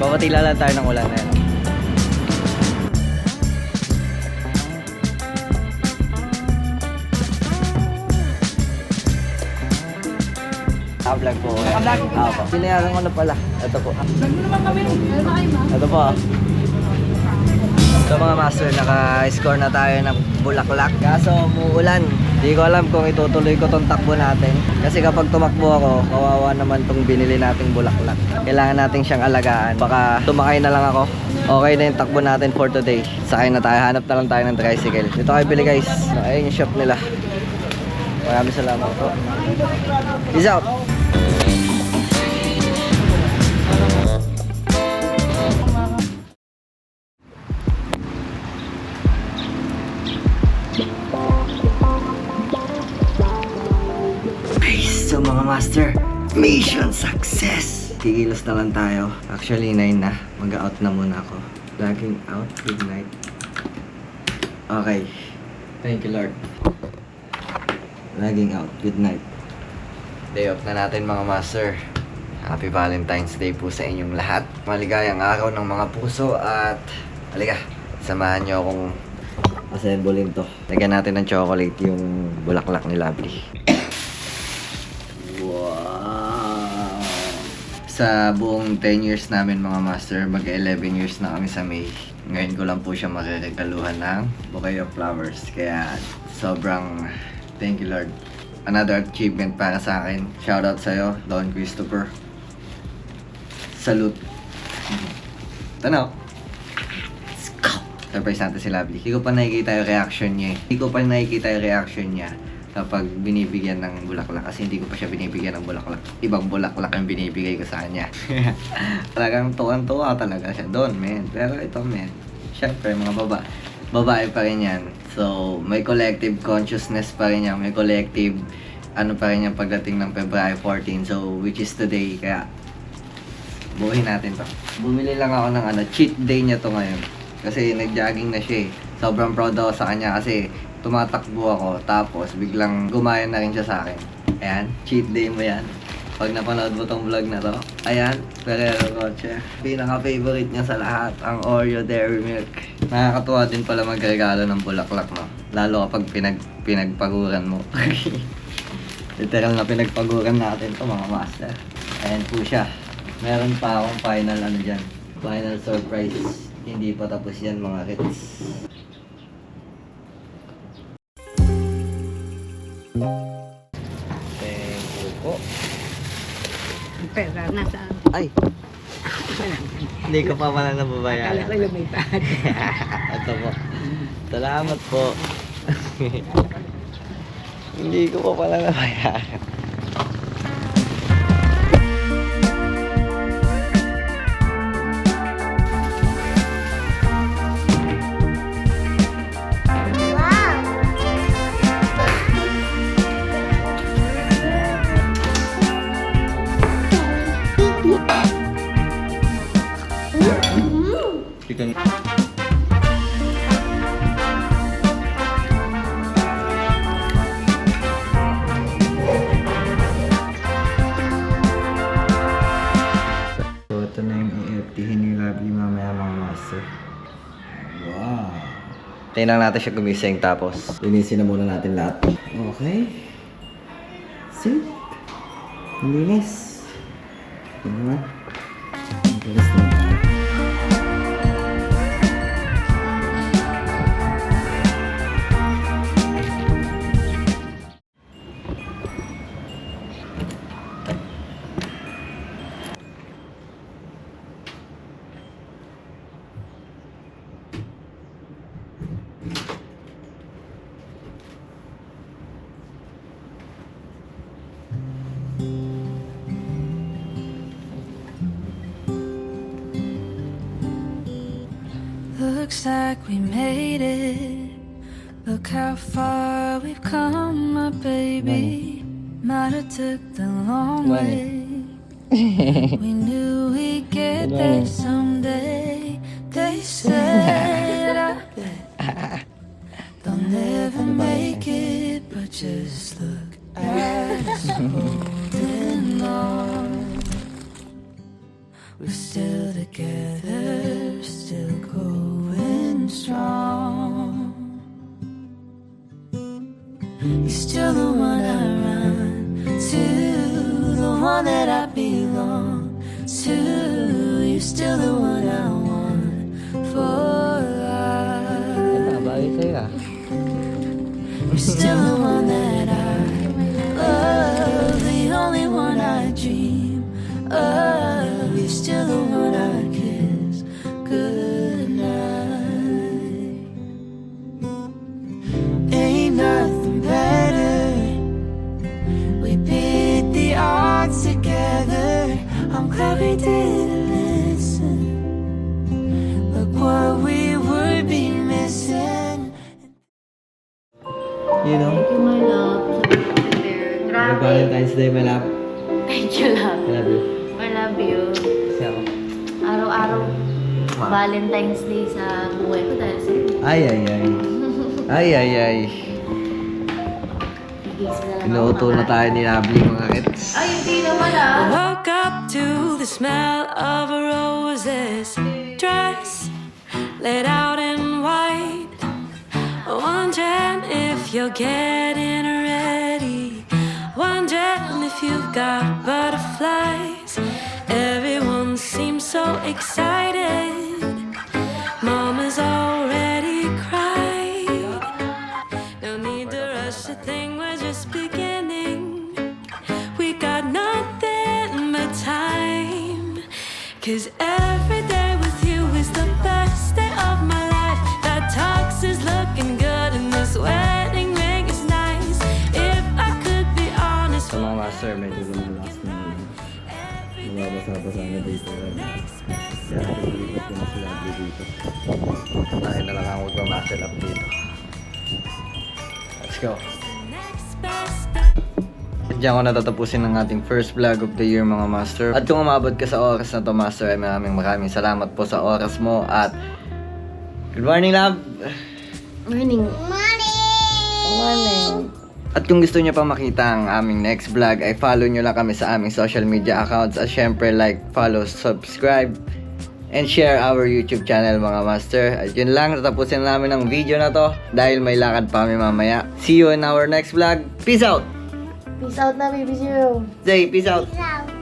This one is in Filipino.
Papatila lang tayo ng ulan na yan. Vlog po. Ako. Sinayaran ko na pala. Ito po. Ito po. So mga master, naka-score na tayo ng bulaklak. Kaso umuulan. Hindi ko alam kung itutuloy ko tong takbo natin. Kasi kapag tumakbo ako, kawawa naman tong binili nating bulaklak. Kailangan natin siyang alagaan. Baka tumakay na lang ako. Okay na yung takbo natin for today. Sakay na tayo. Hanap na lang tayo ng tricycle. Dito kayo bili guys. Ayun yung shop nila. Maraming salamat po. Peace out! So mga master, mission success! Kikilos na lang tayo. Actually 9 na. Mag-out na muna ako. Logging out. Good night. Okay. Thank you Lord. Logging out. Good night. Day off na natin mga master. Happy Valentine's Day po sa inyong lahat. Maligayang araw ng mga puso at halika, samahan nyo akong assemblein to. Lagyan natin ng chocolate yung bulaklak ni Lovely. Wow! Sa buong 10 years namin mga master, mag-11 years na kami sa May. Ngayon ko lang po siya makiregaluhan ng bouquet of flowers. Kaya sobrang thank you Lord. Another achievement para sa akin. Shoutout sa'yo, Don Christopher. Salute. Tanaw. Let's go! Surprise natin si Lovely. Hindi ko pa nakikita yung reaction niya. Hindi ko pa nakikita yung reaction niya kapag binibigyan ng bulaklak. Kasi hindi ko pa siya binibigyan ng bulaklak. Ibang bulaklak ang binibigay ko sa kanya. Talagang tuwan-tuwa talaga siya doon, men. Pero ito, men. Siyempre, mga babae pa rin yan. So, may collective consciousness pa rin yan. May collective, ano pa rin yan pagdating ng February 14. So, which is today. Kaya, buuhin natin to. Bumili lang ako ng cheat day niya to ngayon. Kasi nag-jogging na siya eh. Sobrang proud ako sa kanya kasi tumatakbo ako. Tapos, biglang gumaya na rin siya sa akin. Ayan, cheat day mo yan. Pag napanood mo tong vlog na to, ayan, Ferrero Rocher. Pinaka-favorite niya sa lahat, ang Oreo Dairy Milk. Nakakatuwa din pala magregalo ng bulaklak, no? Lalo kapag pinagpaguran mo. Literal na pinagpaguran natin to mga master. Ayan po siya. Meron pa akong final dyan. Final surprise. Hindi pa tapos yan mga kids. Thank you po. Pera, nasaan? Ay! Hindi ko pa pala nababayaran. Akala ko lumipad. Ito po. Salamat po. Hindi ko pa pala nabayaran. Chicken. So ito na yung i-FThin ni Lovely mamaya mga master. Wow! Tingnan natin siya gumising tapos linisin na muna natin lahat. Okay. See? Ang linis. Tingnan naman. Ang linis na. Looks like we made it. Look how far we've come, my baby. Might have took the long way. We knew we'd get there someday. They said I bet they'll never make it, but just look at us holding on. We're still together. Day, my love. Thank you, love. I love you. I love you. Kasi ako. Araw-araw, Valentine's Day sa buhay ko dahil sa Ay, ay, ay. Ay, ay, ay. gigs na lang Inuuto na tayo ni Lovely, mga kits. Ay, hindi naman ah. Woke up to the smell of a rose's dress laid out in white. Wondering if you're getting ready. Wondering if you've got butterflies. Everyone seems so excited. Mama's already cried. No need to rush the thing, we're just beginning. We got nothing but time. 'Cause every day with you is the best day of my life. That tux is looking good and this wedding ring is nice. If I could be honest, Sa mga master, medyo lumalakas na mababasa-basa na dito. Kaya nagalipat ko na si Lovely dito. Tayo na lang ang magmamaster up dito. Let's go. next best Diyan ko natatapusin ang ating first vlog of the year, mga master. At kung umabot ka sa oras na to, master, ay maraming salamat po sa oras mo. At good morning, love! Morning. Morning. At kung gusto niyo pa makita ang aming next vlog, ay follow nyo lang kami sa aming social media accounts. At syempre, like, follow, subscribe, and share our YouTube channel, mga master. At yun lang, tatapusin namin ang video na to dahil may lakad pa kami mamaya. See you in our next vlog. Peace out! Peace out na, baby zero. Zay, peace out! Love.